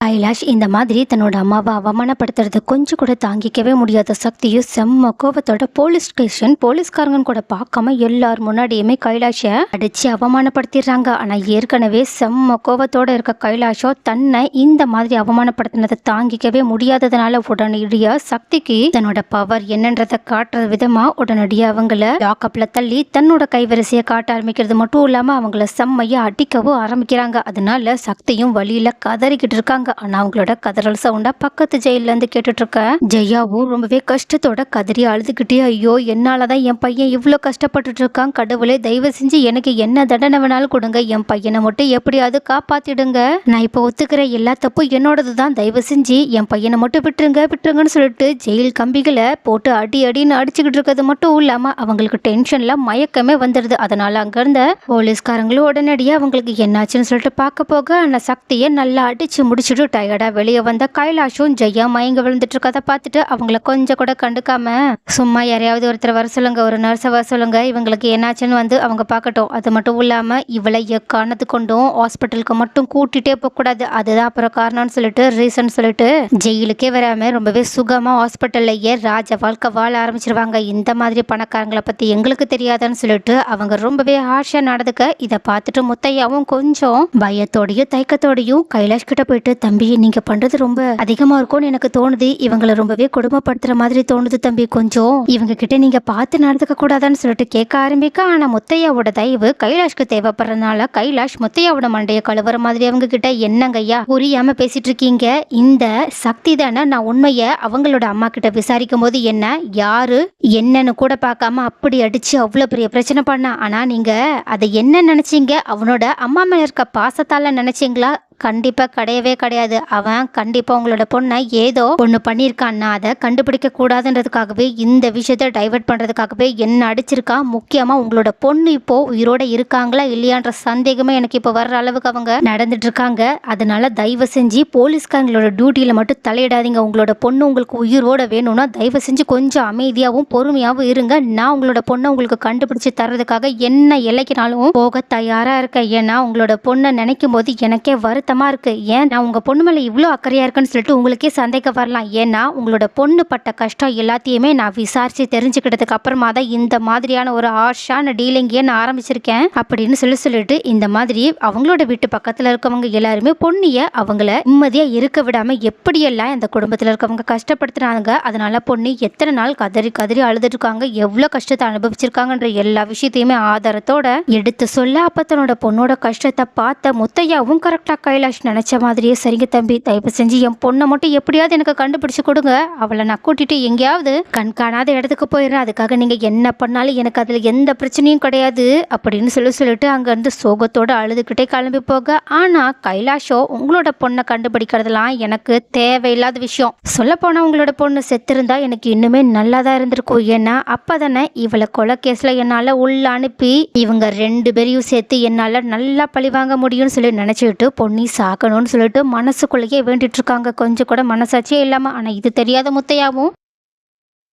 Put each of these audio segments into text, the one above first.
கைலாஷ் இந்த மாதிரி தன்னோட அம்மாவை அவமானப்படுத்துறது கொஞ்சம் கூட தாங்கிக்கவே முடியாத சக்தியும் செம்ம கோபத்தோட போலீஸ் ஸ்டேஷன் போலீஸ்காரங்க கூட பார்க்காம எல்லார் முன்னாடியுமே கைலாஷை அடிச்சு அவமானப்படுத்திடுறாங்க. ஆனா ஏற்கனவே செம்ம கோபத்தோட இருக்க கைலாஷோ தன்னை இந்த மாதிரி அவமானப்படுத்தினதை தாங்கிக்கவே முடியாததுனால உடனடியா சக்திக்கு தன்னோட பவர் என்னன்றதை காட்டுற விதமா உடனடியாக அவங்கள லாக்அப்ல தள்ளி தன்னோட கைவரிசையை காட்ட ஆரம்பிக்கிறது மட்டும் இல்லாம அவங்கள செம்மையா அடிக்கவும் ஆரம்பிக்கிறாங்க. அதனால சக்தியும் வழியில கதறிக்கிட்டு இருக்காங்க. ஆனா அவங்களோட கதறல் சவுண்டா பக்கத்து ஜெயில இருந்து கேட்டுட்டு இருக்க ஜெயாவும் ரொம்பவே கஷ்டத்தோட கதறி அழுதுகிட்டே, ஐயோ என்னாலதான் என் பையன் இவ்வளவு கஷ்டப்பட்டுட்டு இருக்கான், கடவுளே தயவு செஞ்சு எனக்கு என்ன தண்டனை வேணாலும் கொடுங்க, என் பையனை மட்டும் எப்படியாவது காப்பாத்திடுங்க, நான் இப்ப ஒத்துக்கிற எல்லா தப்பும் என்னோடதுதான், தயவு செஞ்சு என் பையனை மட்டும் விட்டுருங்கன்னு சொல்லிட்டு ஜெயில் கம்பிகளை போட்டு அடின்னு அடிச்சுக்கிட்டு இருக்கிறது மட்டும் இல்லாம அவங்களுக்கு டென்ஷன்ல மயக்கமே வந்துடுது. அதனால அங்க இருந்த போலீஸ்காரங்களும் உடனடியா அவங்களுக்கு என்னாச்சுன்னு சொல்லிட்டு பார்க்க போக அந்த சக்தியை நல்லா அடிச்சு முடிச்சுட்டு டயர்டா வெளியே வந்த கைலாஷும் ஜெயா மயங்க விழுந்துட்டு இருக்கதை பார்த்துட்டு அவங்கள கொஞ்சம் கூட கண்டுக்காம சும்மா யாரையாவது ஒருத்தர் வர சொல்லுங்க, ஒரு நர்ஸை வர சொல்லுங்க, இவங்களுக்கு என்னாச்சுன்னு வந்து அவங்க பார்க்கட்டும், அது மட்டும் இல்லாம இவளை எக்காரணத்து கொண்டும் ஹாஸ்பிட்டலுக்கு மட்டும் கூட்டிட்டே போகக்கூடாது, அதுதான் அப்புறம் காரணம்னு சொல்லிட்டு ரீசன் சொல்லிட்டு ஜெயிலுக்கே வராம ரொம்பவே சுகமா ஹாஸ்பிட்டல்லையே ராஜ வாழ்க்கை வாழ ஆரம்பிச்சிருவாங்க. இந்த மாதிரி பணக்காரங்களை பத்தி எங்களுக்கு தெரியாதான்னு சொல்லிட்டு அவங்க ரொம்பவே ஹார்ஷா நடந்துக்க இதை பார்த்துட்டு முத்தையாவும் கொஞ்சம் பயத்தோடையும் தயக்கத்தோடையும் கைலாஷ் கிட்ட போயிட்டு, தம்பி நீங்க பண்றது ரொம்ப அதிகமா இருக்கும்னு எனக்கு தோணுது, இவங்களை ரொம்பவே கொடுமைப்படுத்துற மாதிரி தோணுது தம்பி, கொஞ்சம் இவங்க கிட்ட நீங்க பார்த்து நடந்துக்க கூடாதான்னு சொல்லிட்டு கேட்க ஆரம்பிக்க. ஆனா முத்தையாவோட தயவு கைலாஷ்க்கு தேவைப்படுறதுனால கைலாஷ் முத்தையாவோட மண்டைய கழுவுற மாதிரி அவங்க கிட்ட, என்னங்கய்யா புரியாம பேசிட்டு இருக்கீங்க, இந்த சக்தி தானே நான் உண்மைய அவங்களோட அம்மா கிட்ட விசாரிக்கும் போது என்ன யாரு என்னன்னு கூட பார்க்காம அப்படி அடிச்சு அவ்வளவு பெரிய பிரச்சனை பண்ணா, ஆனா நீங்க அதை என்ன நினைச்சீங்க, அவனோட அம்மா மேல இருக்க பாசத்தால நினைச்சீங்களா? கண்டிப்பா கிடையவே கிடையாது. அவன் கண்டிப்பா உங்களோட பொண்ணை ஏதோ ஒண்ணு பண்ணியிருக்கான்னா அதை கண்டுபிடிக்க கூடாதுன்றதுக்காகவே இந்த விஷயத்த டைவர்ட் பண்றதுக்காகவே என்ன அடிச்சிருக்கான். முக்கியமா உங்களோட பொண்ணு இப்போ உயிரோட இருக்காங்களா இல்லையான்ற சந்தேகமே எனக்கு இப்போ வர்ற அளவுக்கு அவங்க நடந்துட்டு இருக்காங்க. அதனால தயவு செஞ்சு போலீஸ்காரங்களோட டியூட்டியில மட்டும் தலையிடாதீங்க. உங்களோட பொண்ணு உங்களுக்கு உயிரோட வேணும்னா தயவு செஞ்சு கொஞ்சம் அமைதியாகவும் பொறுமையாகவும் இருங்க. நான் உங்களோட பொண்ணை உங்களுக்கு கண்டுபிடிச்சு தர்றதுக்காக என்ன இலைக்கினாலும் போக தயாரா இருக்கேன். ஏன்னா உங்களோட பொண்ணை நினைக்கும் போது எனக்கே வருத்தமா இருக்கு. ஏன் நான் உங்க பொண்ணு மேல இவ்வளவு அக்கறையா இருக்குன்னு சொல்லிட்டு உங்களுக்கே சந்தேகம் வரலாம். ஏன்னா உங்களோட பொண்ணு பட்ட கஷ்டம் எல்லாத்தையுமே நான் விசாரிச்சு தெரிஞ்சுக்கிட்டதுக்கு அப்புறமா தான் இந்த மாதிரியான ஒரு ஹார்ஷான டீலிங்கே நான் ஆரம்பிச்சிருக்கேன் அப்படின்னு சொல்லிட்டு இந்த மாதிரி அவங்களோட வீட்டு பக்கத்துல இருக்கவங்க எல்லாருமே பொண்ணிய அவங்கள நிம்மதியா இருக்க விடாம எப்படியெல்லாம் இந்த குடும்பத்துல இருக்கவங்க கஷ்டப்படுத்துறாங்க. அதனால பொண்ணு எத்தனை நாள் கதறி அழுதுட்டு இருக்காங்க, எவ்வளவு கஷ்டத்தை அனுபவிச்சிருக்காங்கன்ற எல்லா விஷயத்தையுமே ஆதாரத்தோட எடுத்து சொல்ல அப்ப தன்னோட பொண்ணோட கஷ்டத்தை பார்த்த முத்தையாவும் கரெக்டா கைலாஷ் நினைச்ச மாதிரியே, சரிங்க தம்பி தயவு செஞ்சு என் பொண்ணை மட்டும் எப்படியாவது எனக்கு கண்டுபிடிச்சு கொடுங்க, அவளை நான் கூட்டிட்டு எங்கேயாவது கண்காணாத இடத்துக்கு போயிடுறேன், அதுக்காக நீங்க என்ன பண்ணாலும் எனக்கு அதுல எந்த பிரச்சனையும் கிடையாது அப்படின்னு சொல்லிட்டு அங்க இருந்து சோகத்தோட அழுதுகிட்டே கிளம்பி போக. ஆனா கைலாஷோ உங்களோட பொண்ணை கண்டுபிடிக்கிறதுலாம் எனக்கு தேவையில்லாத விஷயம், சொல்ல போனா உங்களோட பொண்ணு செத்திருந்தா எனக்கு இன்னுமே நல்லாதான் இருந்திருக்கும். ஏன்னா அப்பதானே இவளை கொலை கேஸ்ல என்னால உள்ள அனுப்பி இவங்க 2 பேரையும் சேர்த்து என்னால நல்லா பழி வாங்க முடியும்னு சொல்லி நினைச்சுட்டு பொண்ணி சாக்கணும்னு சொல்லிட்டு மனசுக்குள்ளேயே வேண்டிட்டு இருக்காங்க, கொஞ்சம் கூட மனசாட்சியே இல்லாம. ஆனா இது தெரியாத முத்தையாவும்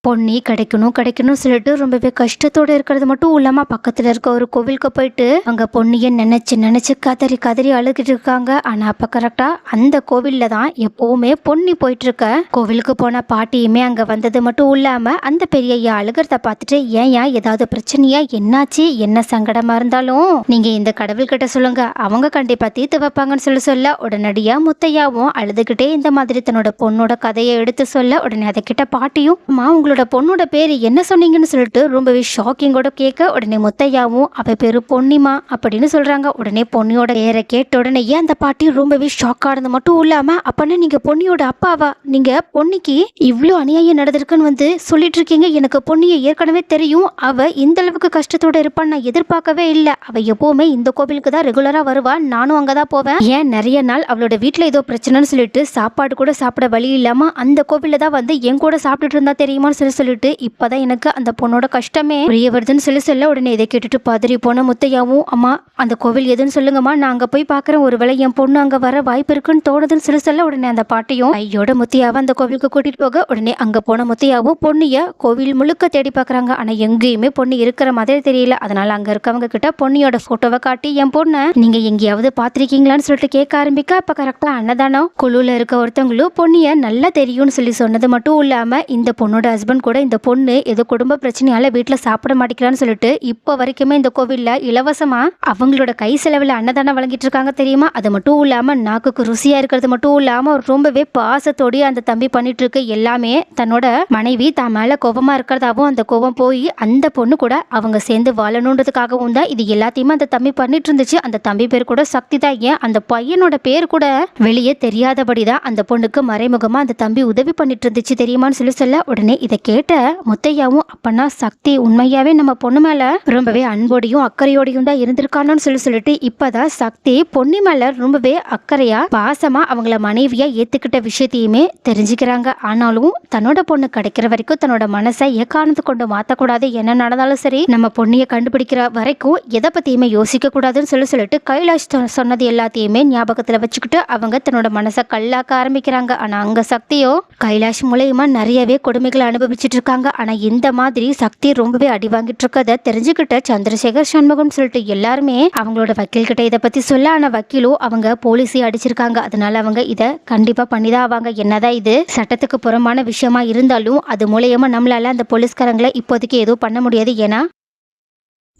பொண்ணி கிடைக்கணும் சொல்லிட்டு ரொம்பவே கஷ்டத்தோட இருக்கிறது மட்டும் இல்லாம பக்கத்துல இருக்க ஒரு கோவிலுக்கு போயிட்டு அங்க பொண்ணிய நினைச்சு கதறி அழுகிட்டு இருக்காங்க. ஆனா அப்ப கரெக்டா அந்த கோவில்ல தான் எப்பவுமே பொண்ணி போயிட்டு இருக்க கோவிலுக்கு போன பாட்டியுமே அங்க வந்தது மட்டும் இல்லாம அந்த பெரிய அழுகிறத பார்த்துட்டு, ஏன் ஏதாவது பிரச்சனையா, என்னாச்சு, என்ன சங்கடமா இருந்தாலும் நீங்க இந்த கடவுள்கிட்ட சொல்லுங்க, அவங்க கண்டிப்பா தீர்த்து வைப்பாங்கன்னு சொல்ல உடனடியா முத்தையாவும் அழுதுகிட்டே இந்த மாதிரி தன்னோட பொண்ணோட கதையை எடுத்து சொல்ல உடனே அதை கிட்ட பாட்டியும், அம்மா உங்களோட பொண்ணோட பேரு என்ன சொன்னீங்கன்னு சொல்லிட்டு ரொம்பவே ஷாக்கிங்கோட கேட்க உடனே முத்தையாவும் அவ பேரு பொன்னிமா அப்படின்னு சொல்றாங்க. உடனே பொன்னியோட பேரை கேட்ட உடனே அந்த பாட்டி ரொம்பவே ஷாக் ஆனது மட்டும் இல்லாம, அப்பனா நீங்க பொன்னியோட அப்பாவா, நீங்க பொன்னிக்கு இவ்வளவு அநியாயம் நடந்திருக்குன்னு வந்து சொல்லிட்டு இருக்கீங்க, எனக்கு பொன்னியை ஏற்கனவே தெரியும், அவ இந்த அளவுக்கு கஷ்டத்தோட இருப்பான்னு நான் எதிர்பார்க்கவே இல்லை, அவ எப்பவுமே இந்த கோவிலுக்கு தான் ரெகுலரா வருவா, நானும் அங்கதான் போவேன், ஏன் நிறைய நாள் அவளோட வீட்டுல ஏதோ பிரச்சனைன்னு சொல்லிட்டு சாப்பாடு கூட சாப்பிட வழி இல்லாம அந்த கோவில்ல தான் வந்து என் கூட சாப்பிட்டுட்டு இருந்தா தெரியுமான்னு சொல்லிட்டு இப்பதான் எனக்கு அந்த பொண்ணோட கஷ்டமே புரிய வருதுன்னு சொல்ல உடனே இதை கேட்டுட்டு பதறி போன முத்தையாவும், அம்மா அந்த கோவில் எதுன்னு சொல்லுங்கம்மா, நான் அங்க போய் பாக்குறேன், ஒருவேளை என் பொண்ணு அங்க வர வாய்ப்பு இருக்குன்னு தோணுதுன்னு சொல்ல உடனே அந்த பாட்டையும் ஐயோட முத்தையாவை அந்த கோவிலுக்கு கூட்டிட்டு போக உடனே அங்க போன முத்தையாவும் பொண்ணிய கோவில் முழுக்க தேடி பாக்குறாங்க. ஆனா எங்கேயுமே பொண்ணு இருக்கிற மாதிரி தெரியல. அதனால அங்க இருக்கவங்க கிட்ட பொண்ணியோட போட்டோவை காட்டி என் பொண்ணு நீங்க எங்கேயாவது பாத்திருக்கீங்களான்னு சொல்லிட்டு கேட்க ஆரம்பிக்க அப்ப கரெக்டா அன்னதானம் குழுல இருக்க ஒருத்தவங்களும் பொண்ணிய நல்லா தெரியும்னு சொன்னது மட்டும் இல்லாம இந்த பொண்ணோட ஹஸ்பண்ட் கூட இந்த பொண்ணு ஏதோ குடும்ப பிரச்சனையால வீட்டுல சாப்பிட மாட்டேங்கிறான்னு சொல்லிட்டு இப்ப வரைக்குமே இந்த கோவில்ல இலவசமா அவங்களோட கை செலவுல அன்னதானம் வழங்கிட்டு இருக்காங்க தெரியுமா. அது மட்டும் இல்லாம நாக்குக்கு ருசியா இருக்கிறது மட்டும் இல்லாம ரொம்பவே பாசத்தோடய அந்த தம்பி பண்ணிட்டு இருக்க எல்லாமே தன்னோட மனைவி தான் மேல கோபமா இருக்கிறதாவும் அந்த கோபம் போய் அந்த பொண்ணு கூட அவங்க சேர்ந்து வாழணுன்றதுக்காகவும் தான் இது எல்லாத்தையுமே அந்த தம்பி பண்ணிட்டு இருந்துச்சு. அந்த தம்பி பேர் கூட சக்தி தான். ஏன் அந்த பையனோட பேர் கூட வெளியே தெரியாதபடிதான் அந்த பொண்ணுக்கு மறைமுகமா அந்த தம்பி உதவி பண்ணிட்டு இருந்துச்சு தெரியுமான்னு சொல்ல உடனே இதை கேட்ட முத்தையாவும், அப்பனா சக்தி உண்மையாவே நம்ம பொண்ணு மேல ரொம்பவே அன்போடையும் அக்கறையோடையும் தான் இருந்திருக்கானு சொல்லிட்டு இப்பதான் சக்தி பொண்ணு மேல ரொம்பவே அக்கறையா பாசமா அவங்கள மனைவியா ஏத்துக்கிட்ட விஷயத்தையுமே தெரிஞ்சுக்கிறாங்க. ஆனாலும் தன்னோட பொண்ணு கிடைக்கிற வரைக்கும் தன்னோட மனசை ஏகாரணத்து கொண்டு மாத்தக்கூடாது, என்ன நடந்தாலும் சரி நம்ம பொண்ணிய கண்டுபிடிக்கிற வரைக்கும் எதை பத்தியுமே யோசிக்க கூடாதுன்னு சொல்லிட்டு கைலாஷ் சொன்னது எல்லாத்தையுமே ஞாபகத்துல வச்சுக்கிட்டு அவங்க தன்னோட மனசை கல்லாக்க ஆரம்பிக்கிறாங்க. ஆனா அங்க சக்தியோ கைலாஷ் மூலயமா நிறையவே கொடுமைகளை அனுபவிச்சுட்டு இருக்காங்க. ஆனா இந்த மாதிரி சக்தி ரொம்பவே அடி வாங்கிட்டு இருக்கத தெரிஞ்சுக்கிட்ட சந்திரசேகர் சண்முகம் சொல்லிட்டு எல்லாருமே அவங்களோட வக்கீல் கிட்ட இதை பத்தி சொல்ல, ஆனா வக்கீலும் அவங்க போலீஸை அடிச்சிருக்காங்க. அதனால அவங்க இதை கண்டிப்பா பண்ணிதான் ஆவாங்க. என்னதான் இது சட்டத்துக்கு புறமான விஷயமா இருந்தாலும் அது மூலயமா நம்மளால அந்த போலீஸ்காரங்களை இப்போதைக்கு எதுவும் பண்ண முடியாது. ஏன்னா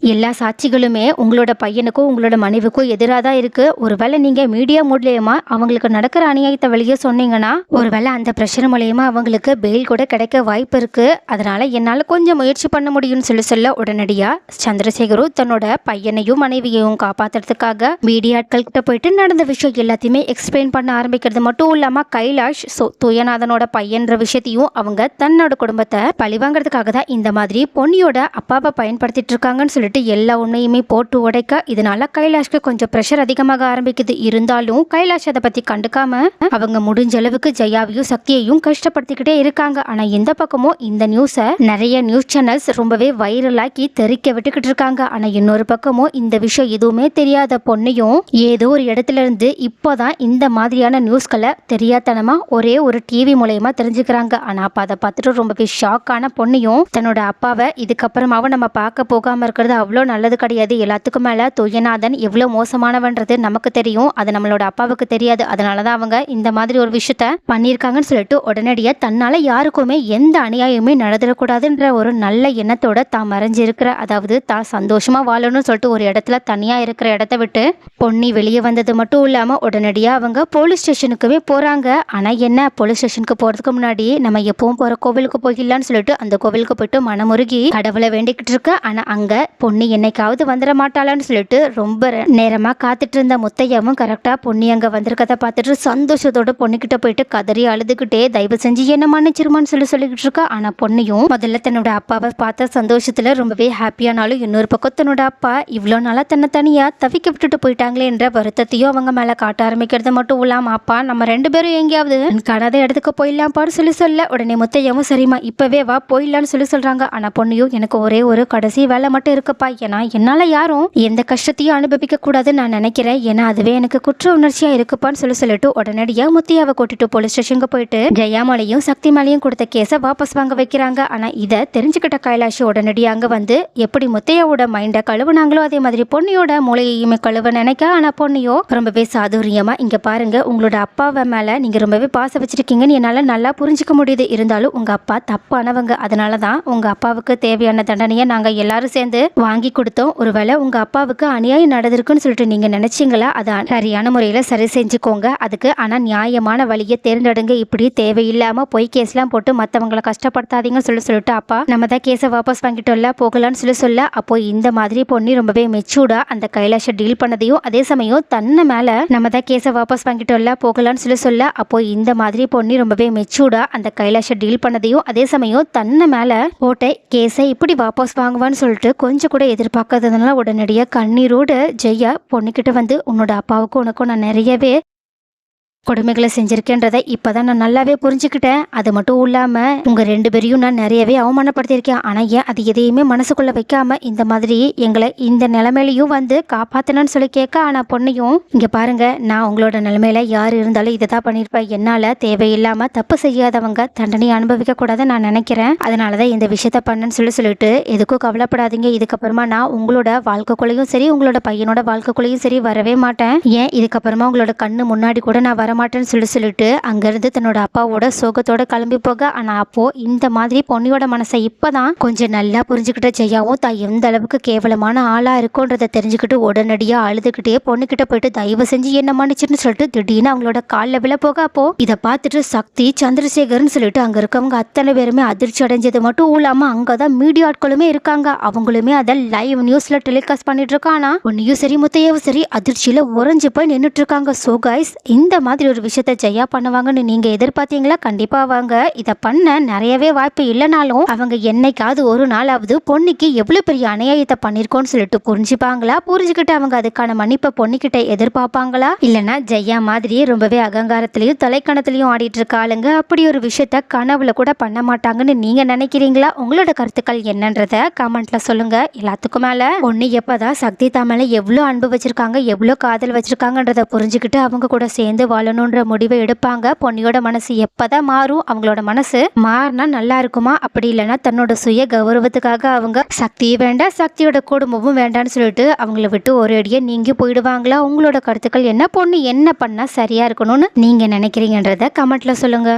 எல்லா சாட்சிகளுமே உங்களோட பையனுக்கும் உங்களோட மனைவிக்கும் எதிராக தான் இருக்கு. ஒருவேளை நீங்க மீடியா மூலியமா அவங்களுக்கு நடக்கிற அநியாயத்தை வெளியே சொன்னீங்கன்னா ஒருவேளை அந்த பிரஷர் மூலயமா அவங்களுக்கு பெயில் கூட கிடைக்க வாய்ப்பு இருக்கு. அதனால என்னால கொஞ்சம் முயற்சி பண்ண முடியும்னு சொல்ல உடனடியா சந்திரசேகரும் தன்னோட பையனையும் மனைவியையும் காப்பாத்துறதுக்காக மீடியாட்கள் கிட்ட போயிட்டு நடந்த விஷயம் எல்லாத்தையுமே எக்ஸ்பிளைன் பண்ண ஆரம்பிக்கிறது மட்டும் இல்லாம கைலாஷ் துயநாதனோட பையன்ற விஷயத்தையும் அவங்க தன்னோட குடும்பத்தை பழிவாங்கிறதுக்காக தான் இந்த மாதிரி பொன்னியோட அப்பாவை பயன்படுத்திட்டு இருக்காங்கன்னு சொல்லி எல்லா உண்மையுமே போட்டு உடைக்க இதனால கைலாஷ்க்கு கொஞ்சம் பிரஷர் அதிகமாக ஆரம்பிக்குது. இருந்தாலும் கைலாஷ் அதை பத்தி கண்டுக்காம அவங்க முடிஞ்ச அளவுக்கு ஜெயாவையும் சக்தியையும் கஷ்டப்படுத்திக்கிட்டே இருக்காங்க. ஆனா இந்த பக்கமும் இந்த நியூஸை நிறைய நியூஸ் சேனல்ஸ் ரொம்பவே வைரலாக்கி தெறிக்க விட்டுக்கிட்டு இருக்காங்க. ஆனா இன்னொரு பக்கமும் இந்த விஷயம் எதுவுமே தெரியாத பொண்ணையும் ஏதோ ஒரு இடத்துல இருந்து இப்போதான் இந்த மாதிரியான நியூஸ்களை தெரியாதனமா ஒரே ஒரு டிவி மூலயமா தெரிஞ்சுக்கிறாங்க. ஆனா அப்ப அதை பார்த்துட்டு ரொம்பவே ஷாக்கான பொண்ணையும் தன்னோட அப்பாவை இதுக்கப்புறமாவும் நம்ம பார்க்க போகாம இருக்கிறது அவ்வளோ நல்லது கிடையாது. எல்லாத்துக்கும் மேல துயநாதன் எவ்வளவு மோசமானவன்றது நமக்கு தெரியும், அது நம்மளோட அப்பாவுக்கு தெரியாது. அதனாலதான் அவங்க இந்த மாதிரி ஒரு விஷயத்த பண்ணியிருக்காங்கன்னு சொல்லிட்டு உடனடியா தன்னால யாருக்குமே எந்த அநியாயமே நடந்துடக்கூடாதுன்ற ஒரு நல்ல எண்ணத்தோட தான் மறைஞ்சு இருக்கிற, அதாவது தான் சந்தோஷமா வாழணும்னு சொல்லிட்டு ஒரு இடத்துல தனியா இருக்கிற இடத்த விட்டு பொன்னி வெளியே வந்தது மட்டும் இல்லாம உடனடியா அவங்க போலீஸ் ஸ்டேஷனுக்குவே போறாங்க. ஆனா என்ன, போலீஸ் ஸ்டேஷனுக்கு போறதுக்கு முன்னாடி நம்ம எப்பவும் போற கோவிலுக்கு போயிடலான்னு சொல்லிட்டு அந்த கோவிலுக்கு போயிட்டு மனமுருகி கடவுளை வேண்டிக்கிட்டு இருக்க. ஆனா அங்க பொன்னி என்னைக்காவது வந்துட மாட்டாளான்னு சொல்லிட்டு ரொம்ப நேரமா காத்துட்டு இருந்த முத்தையாவும் கரெக்டா பொன்னி அங்க வந்திருக்கத பார்த்துட்டு சந்தோஷத்தோட பொண்ணுகிட்ட போயிட்டு கதறி அழுதுகிட்டே தயவு செஞ்சு என்ன மன்னிச்சிருமான்னு சொல்லிக்கிட்டு இருக்கா. ஆனா பொண்ணையும் முதல்ல தன்னோட அப்பாவை பார்த்த சந்தோஷத்துல ரொம்பவே ஹாப்பியானாலும் இன்னொரு பக்கம் தன்னோட அப்பா இவ்வளவு நாளா தன்னை தனியா தவிக்க விட்டுட்டு போயிட்டாங்களே என்ற வருத்தத்தையும் அவங்க மேல காட்ட ஆரம்பிக்கிறது மட்டும் இல்லாம, அப்பா நம்ம ரெண்டு பேரும் எங்கேயாவது காணாத இடத்துக்கு போயிடலாம்ப்பான்னு சொல்ல உடனே முத்தையாவும் சரிம்மா இப்பவே வா போயிடலான்னு சொல்றாங்க. ஆனா பொண்ணையும் எனக்கு ஒரே ஒரு கடைசி வேலை மட்டும் இருக்குப்பா, ஏன்னா என்னால யாரும் எந்த கஷ்டத்தையும் அனுபவிக்க கூடாதுன்னு நான் நினைக்கிறேன், ஏன்னா அதுவே எனக்கு குற்ற உணர்ச்சியா இருக்குப்பான்னு சொல்லிட்டு உடனடியா முத்தையாவை கூட்டிட்டு போலீஸ் ஸ்டேஷனுக்கு போயிட்டு ஜெயா மேலையும் சக்தி மேலையும் கொடுத்த கேஸை வாபஸ் வாங்க வைக்கிறாங்க. ஆனா இதை தெரிஞ்சுக்கிட்ட கைலாஷ் உடனடியா அங்க வந்து எப்படி முத்தையாவோட மைண்டை கழுவுனாங்களோ அதே மாதிரி பொன்னியோட மூளையையுமே கழுவ நினைக்க, ஆனா பொன்னியோ ரொம்பவே சாதுரியமா இங்க பாருங்க உங்களோட அப்பாவை மேல நீங்க ரொம்பவே பாசம் வச்சிருக்கீங்கன்னு என்னால நல்லா புரிஞ்சுக்க முடியுது. இருந்தாலும் உங்க அப்பா தப்பானவங்க, அதனாலதான் உங்க அப்பாவுக்கு தேவையான தண்டனையை நாங்க எல்லாரும் சேர்ந்து வாங்கி கொடுத்தோம். ஒருவேளை உங்க அப்பாவுக்கு அநியாயம் நடந்திருக்குன்னு சொல்லிட்டு நீங்க நினைச்சீங்களா, அதை சரியான முறையில சரி செஞ்சுக்கோங்க. அதுக்கு ஆனா நியாயமான வழியை தேர்ந்தெடுங்க. இப்படி தேவையில்லாம பொய் கேஸ்லாம் போட்டு மத்தவங்களை கஷ்டப்படுத்தாதீங்கன்னு சொல்லிட்டு அப்பா நம்ம தான் கேஸை வாபஸ் வாங்கிட்டோம்ல போகலான்னு சொல்ல அப்போ இந்த மாதிரி பொண்ணி ரொம்பவே மெச்சூர்டா அந்த கைலாஷ டீல் பண்ணதையும் அதே சமயம் தன்னை மேல நம்ம தான் கேஸை வாபஸ் வாங்கிட்டோம்ல போகலான்னு சொல்ல அப்போ இந்த மாதிரி பொண்ணி ரொம்பவே மெச்சூர்டா அந்த கைலாஷ டீல் பண்ணதையும் அதே சமயம் தன்னை மேல போட்ட கேஸை இப்படி வாபஸ் வாங்குவான்னு சொல்லிட்டு கொஞ்சம் கூட எதிர்பார்க்காததுனால உடனடியாக கண்ணீரோடு ஜெயா பொண்ணுக்கிட்ட வந்து உன்னோட அப்பாவுக்கும் உனக்கும் நான் நிறையவே கொடுமைகளை செஞ்சிருக்கேன்றதை இப்பதான் நான் நல்லாவே புரிஞ்சுக்கிட்டேன். அது மட்டும் இல்லாம உங்க 2 பேரையும் நான் நிறையவே அவமானப்படுத்தியிருக்கேன். ஆனா ஏன் அது எதையுமே மனசுக்குள்ள வைக்காம இந்த மாதிரி எங்களை இந்த நிலைமையிலையும் வந்து காப்பாத்தணும்னு சொல்லி கேட்க, ஆனா பொண்ணையும் இங்க பாருங்க, நான் உங்களோட நிலைமையில யார் இருந்தாலும் இதை தான் பண்ணியிருப்பேன். என்னால தேவையில்லாம தப்பு செய்யாதவங்க தண்டனை அனுபவிக்க கூடாதுன்னு நான் நினைக்கிறேன். அதனாலதான் இந்த விஷயத்த பண்ணேன்னு சொல்லிட்டு எதுக்கும் கவலைப்படாதீங்க. இதுக்கப்புறமா நான் உங்களோட வாழ்க்கைக்குள்ளேயும் சரி உங்களோட பையனோட வாழ்க்கைக்குள்ளேயும் சரி வரவே மாட்டேன். ஏன் இதுக்கப்புறமா உங்களோட கண்ணு முன்னாடி கூட நான் வரமாட்டேன்னு சொல்லிட்டு அங்கிருந்து தன்னோட அப்பாவோட சோகத்தோட கிளம்பி போக, ஆனா அப்போ இந்த மாதிரி பொன்னியோட மனசை இப்பதான் கொஞ்சம் நல்லா புரிஞ்சுக்கிட்ட ஜெயாவும் தான் எந்த அளவுக்கு கேவலமான ஆளா இருக்கும்ன்றதை தெரிஞ்சுக்கிட்டு உடனடியா அழுதுகிட்டே பொண்ணுகிட்ட போயிட்டு தயவு செஞ்சு என்ன மன்னிச்சுன்னு சொல்லிட்டு திடீர்னு அவங்களோட காலில் விழ போக, அப்போ இதை பார்த்துட்டு சக்தி சந்திரசேகர்னு சொல்லிட்டு அங்க இருக்கவங்க அத்தனை பேருமே அதிர்ச்சி அடைஞ்சது மட்டும் இல்லாம அங்கதான் மீடியா ஆட்களுமே இருக்காங்க. அவங்களுமே அதை லைவ் நியூஸ்ல டெலிகாஸ்ட் பண்ணிட்டு இருக்கானா பொன்னியும் சரி முத்தையாவும் சரி அதிர்ச்சியில உறைஞ்சு போய் நின்றுட்டு இருக்காங்க. சோ கைஸ், இந்த மாதிரி ஒரு விஷயத்த ஜெயா பண்ணுவாங்கன்னு நீங்க எதிர்பார்த்தீங்களா? கண்டிப்பா அவங்க இதை பண்ண நிறையவே வாய்ப்பு இல்லைனாலும் அவங்க என்னைக்காவது ஒரு நாளாவது பொன்னிக்கு எவ்வளவு பெரிய அநியாயத்தை பண்ணிருக்கோன்னு சொல்லிட்டு புரிஞ்சுப்பாங்களா? புரிஞ்சுக்கிட்டு அவங்க அதுக்கான மன்னிப்பை பொன்னிக்கிட்ட எதிர்பார்ப்பாங்களா? இல்லைன்னா ஜெயா மாதிரியே ரொம்பவே அகங்காரத்திலையும் தலைக்கணத்திலையும் ஆடிட்டு இருக்க ஆளுங்க அப்படி ஒரு விஷயத்த கனவுல கூட பண்ண மாட்டாங்கன்னு நீங்க நினைக்கிறீங்களா? உங்களோட கருத்துக்கள் என்னன்றத கமெண்ட்ல சொல்லுங்க. எல்லாத்துக்கும் மேல பொண்ணு எப்பதான் சக்தி தான் மேல எவ்வளவு அன்பு வச்சிருக்காங்க, எவ்வளவு காதல் வச்சிருக்காங்கன்றத புரிஞ்சுக்கிட்டு அவங்க கூட சேர்ந்து வாழணும்ன்ற முடிவை எடுப்பாங்க. பொன்னியோட மனசு எப்பதான் மாறும்? அவங்களோட மனசு மாறினா நல்லா இருக்குமா? அப்படி இல்லைன்னா தன்னோட சுய கௌரவத்துக்காக அவங்க சக்தியை வேண்டாம் சக்தியோட குடும்பமும் வேண்டாம்னு சொல்லிட்டு அவங்கள விட்டு ஒரு அடியே நீங்கி போயிடுவாங்களா? உங்களோட கருத்துக்கள் என்ன? பொண்ணு என்ன பண்ணா சரியா இருக்கணும்னு நீங்க நினைக்கிறீங்கன்றத கமெண்ட்ல சொல்லுங்க.